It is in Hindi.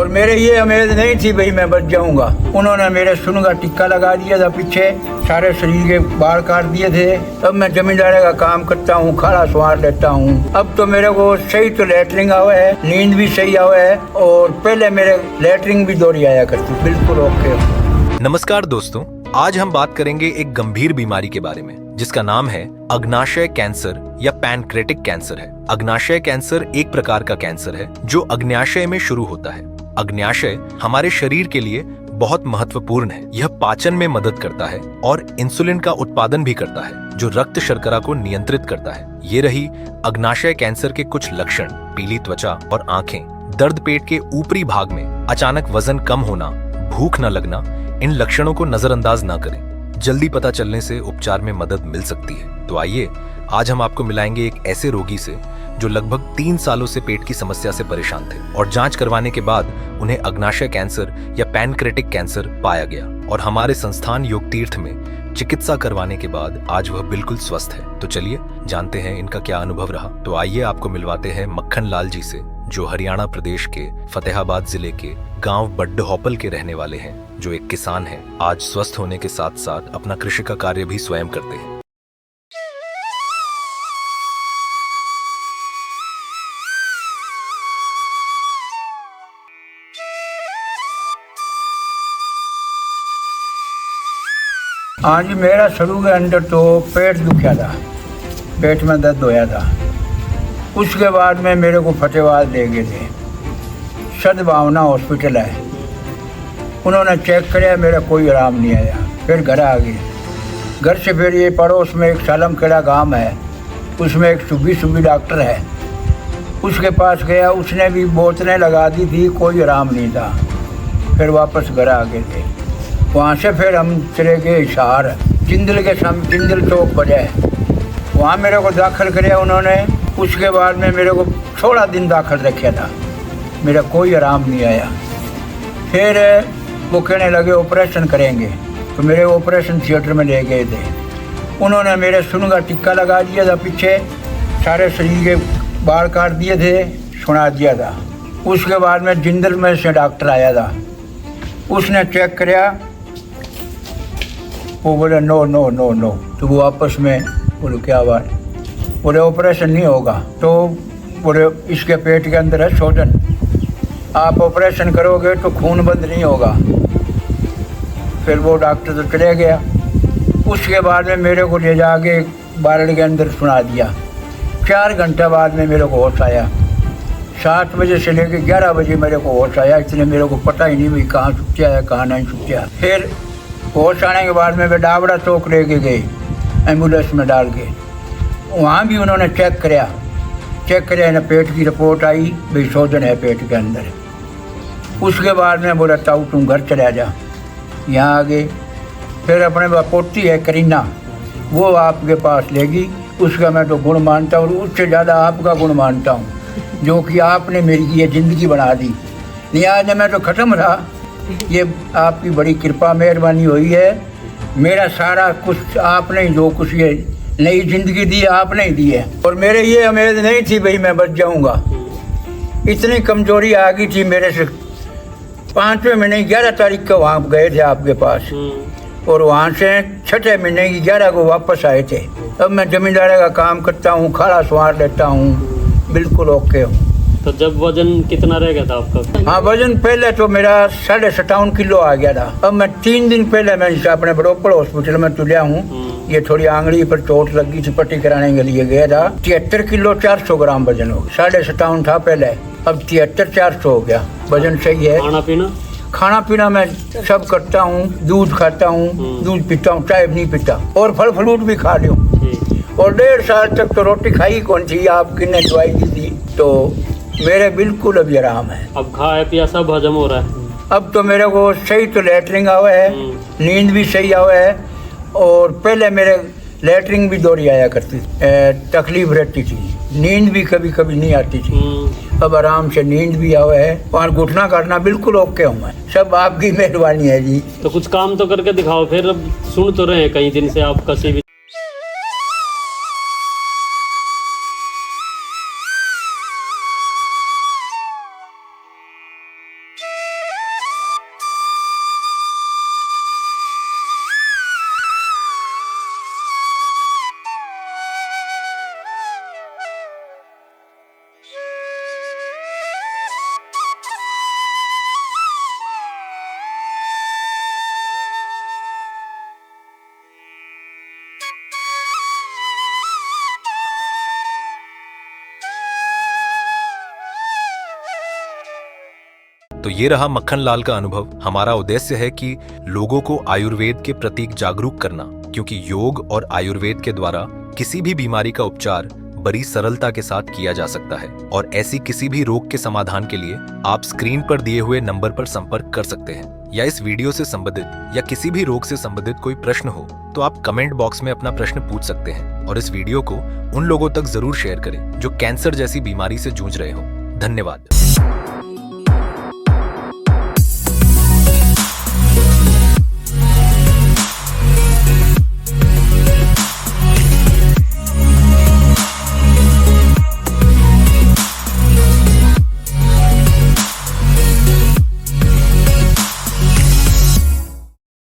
मेरे ये उम्मीद नहीं थी भाई मैं बच जाऊंगा। उन्होंने मेरे सुन का टिक्का लगा दिया था, पीछे सारे शरीर के बाल काट दिए थे। अब मैं जमींदारी का काम करता हूँ, खाना संवार लेता हूँ। अब तो मेरे को सही तो लेटरिंग आवा है, नींद भी सही आवा है, और पहले मेरे लेटरिंग भी दौड़ी आया करती, बिल्कुल ओके। नमस्कार दोस्तों, आज हम बात करेंगे एक गंभीर बीमारी के बारे में जिसका नाम है अग्नाशय कैंसर या पैनक्रेटिक कैंसर है। अग्नाशय कैंसर एक प्रकार का कैंसर है जो अग्न्याशय में शुरू होता है। अग्न्याशय हमारे शरीर के लिए बहुत महत्वपूर्ण है। यह पाचन में मदद करता है और इंसुलिन का उत्पादन भी करता है जो रक्त शर्करा को नियंत्रित करता है। ये रही अग्नाशय कैंसर के कुछ लक्षण: पीली त्वचा और आंखें, दर्द पेट के ऊपरी भाग में, अचानक वजन कम होना, भूख न लगना। इन लक्षणों को नजरअंदाज न करें, जल्दी पता चलने से उपचार में मदद मिल सकती है। तो आइए आज हम आपको मिलाएंगे एक ऐसे रोगी से जो लगभग 3 सालों से पेट की समस्या से परेशान थे और जांच करवाने के बाद उन्हें अग्नाशय कैंसर या पैनक्रेटिक कैंसर पाया गया और हमारे संस्थान योग तीर्थ में चिकित्सा करवाने के बाद आज वह बिल्कुल स्वस्थ है। तो चलिए जानते हैं इनका क्या अनुभव रहा। तो आइए आपको मिलवाते हैं मक्खन लाल जी से, जो हरियाणा प्रदेश के फतेहाबाद जिले के गांव बड्डहौपल के रहने वाले हैं, जो एक किसान हैं। आज स्वस्थ होने के साथ साथ अपना कृषि का कार्य भी स्वयं करते हैं। हाँ जी, मेरा शुरू के अंदर तो पेट दुखा था, पेट में दर्द होया था। उसके बाद में मेरे को फतेहाबाद ले गए थे, सद्भावना हॉस्पिटल है। उन्होंने चेक कराया, मेरा कोई आराम नहीं आया। फिर घर आ गए। घर से फिर ये पड़ोस में एक सालम खेड़ा गांव है, उसमें एक सुबी डॉक्टर है, उसके पास गया। उसने भी बोतलें लगा दी थी, कोई आराम नहीं था। फिर वापस घर आ गए थे। वहाँ से फिर हम चले गए हिसार, जिंदल के सामने जिंदल चौक पर है, वहाँ मेरे को दाखिल कराया उन्होंने। उसके बाद में मेरे को 16 दिन दाखिल रखा था, मेरा कोई आराम नहीं आया। फिर वो कहने लगे ऑपरेशन करेंगे, तो मेरे ऑपरेशन थिएटर में ले गए थे। उन्होंने मेरे सुन का टिक्का लगा दिया था, पीछे सारे शरीर के बाल काट दिए थे, सुना दिया था। उसके बाद में जिंदल में से डॉक्टर आया था, उसने चेक कराया, वो बोले नो नो नो नो। तो वो आपस में बोले क्या बात, बोले ऑपरेशन नहीं होगा। तो बोले इसके पेट के अंदर है शोधन, आप ऑपरेशन करोगे तो खून बंद नहीं होगा। फिर वो डॉक्टर तो चले गया। उसके बाद में मेरे को ले जाके बारड़ के अंदर सुना दिया। 4 घंटे बाद में मेरे को होश आया। 7 बजे से लेकर 11 बजे मेरे को होश आया। इसलिए मेरे को पता ही नहीं भाई कहाँ छुट्टिया है कहाँ नहीं छुट्टिया। फिर होश आने के बाद में वे डाबड़ा चौक ले के गए, एम्बुलेंस में डाल के। वहाँ भी उन्होंने चेक कराया ना, पेट की रिपोर्ट आई भाई शोधन है पेट के अंदर। उसके बाद में बोला ताऊ तुम घर चला जा। यहाँ आ गए। फिर अपने पोती है करीना, वो आपके पास लेगी। उसका मैं तो गुण मानता हूँ, और उससे ज़्यादा आपका गुण मानता हूँ, जो कि आपने मेरी ये ज़िंदगी बना दी। नहीं आज मैं तो ख़त्म रहा, ये आपकी बड़ी कृपा मेहरबानी हुई है। मेरा सारा कुछ आपने ही, जो कुछ ये नई ज़िंदगी दी आपने ही दी है। और मेरे ये उम्मीद नहीं थी भाई मैं बच जाऊंगा, इतनी कमजोरी आ गई थी मेरे से। 5वें महीने 11 तारीख को वहाँ गए थे आपके पास, और वहाँ से 6ठे महीने की 11 को वापस आए थे। अब मैं जमींदारी का काम करता हूँ, खाना संवार लेता हूँ, बिल्कुल ओके हूँ। तो जब वजन कितना रह गया था आपका? हाँ, वजन पहले तो मेरा 57.5 किलो आ गया था। अब मैं 3 दिन पहले मैं अपने बड़ोपड़ हॉस्पिटल में तुलिया हूँ। ये थोड़ी आंगली पर चोट लगी थी, पट्टी कराने के लिए गया था। 73 किलो 400 ग्राम वजन हो गया। 57.5 था पहले, अब 73 400 हो गया। वजन सही है। खाना पीना मैं सब करता हूँ, दूध खाता हूँ, दूध पीता हूँ, चाय नहीं पीता, और फल फ्रूट भी खा लूँ। और 1.5 साल तक तो रोटी खाई कौन थी, आपकी ने दवाई दी थी, तो मेरे बिल्कुल अभी आराम है। अब खाया पिया सब हजम हो रहा है। अब तो मेरे को सही तो लेटरिंग आवा है, नींद भी सही आवा है, और पहले मेरे लेटरिंग भी दौड़ी आया करती थी, तकलीफ रहती थी, नींद भी कभी कभी नहीं आती थी। अब आराम से नींद भी आवा है, और घुटना काटना बिल्कुल ओके हूँ मैं। सब आपकी मेहरबानी है जी। तो कुछ काम तो करके दिखाओ फिर। अब सुन तो रहे हैं कई दिन से आप कसी भी। तो ये रहा मक्खन लाल का अनुभव। हमारा उद्देश्य है कि लोगों को आयुर्वेद के प्रति जागरूक करना, क्योंकि योग और आयुर्वेद के द्वारा किसी भी बीमारी का उपचार बड़ी सरलता के साथ किया जा सकता है। और ऐसी किसी भी रोग के समाधान के लिए आप स्क्रीन पर दिए हुए नंबर पर संपर्क कर सकते हैं, या इस वीडियो से संबंधित या किसी भी रोग से संबंधित कोई प्रश्न हो तो आप कमेंट बॉक्स में अपना प्रश्न पूछ सकते हैं। और इस वीडियो को उन लोगों तक जरूर शेयर करें जो कैंसर जैसी बीमारी से जूझ रहे हो। धन्यवाद।